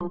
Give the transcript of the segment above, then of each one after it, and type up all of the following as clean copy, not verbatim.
You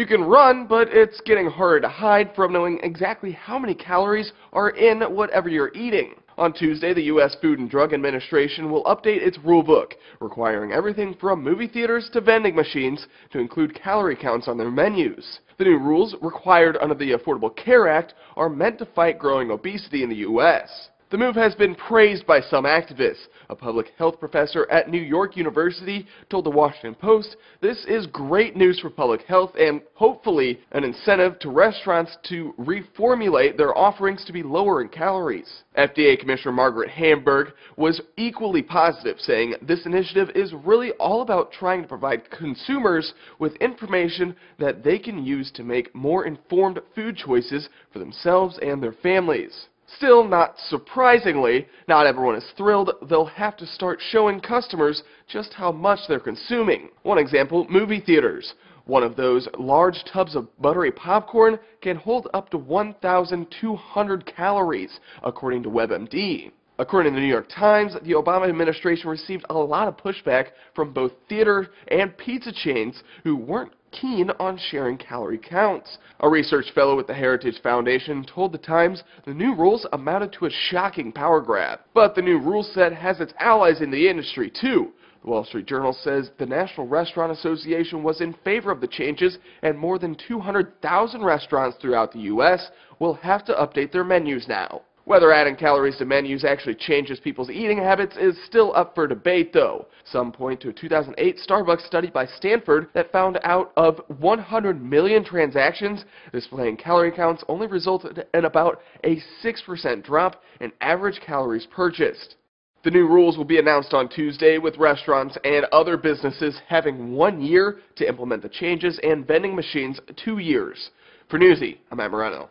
can run, but it's getting harder to hide from knowing exactly how many calories are in whatever you're eating. On Tuesday, the U.S. Food and Drug Administration will update its rulebook, requiring everything from movie theaters to vending machines to include calorie counts on their menus. The new rules, required under the Affordable Care Act, are meant to fight growing obesity in the U.S. The move has been praised by some activists. A public health professor at New York University told the Washington Post, "This is great news for public health and, hopefully, an incentive to restaurants to reformulate their offerings to be lower in calories." FDA Commissioner Margaret Hamburg was equally positive, saying this initiative is really all about trying to provide consumers with information that they can use to make more informed food choices for themselves and their families. Still, not surprisingly, not everyone is thrilled. They'll have to start showing customers just how much they're consuming. One example, movie theaters. One of those large tubs of buttery popcorn can hold up to 1,200 calories, according to WebMD. According to the New York Times, the Obama administration received a lot of pushback from both theater and pizza chains who weren't keen on sharing calorie counts. A research fellow with the Heritage Foundation told the Times the new rules amounted to a shocking power grab. But the new rule set has its allies in the industry too. The Wall Street Journal says the National Restaurant Association was in favor of the changes, and more than 200,000 restaurants throughout the U.S. will have to update their menus now. Whether adding calories to menus actually changes people's eating habits is still up for debate, though. Some point to a 2008 Starbucks study by Stanford that found out of 100 million transactions displaying calorie counts only resulted in about a 6% drop in average calories purchased. The new rules will be announced on Tuesday, with restaurants and other businesses having 1 year to implement the changes and vending machines 2 years. For Newsy, I'm Matt Moreno.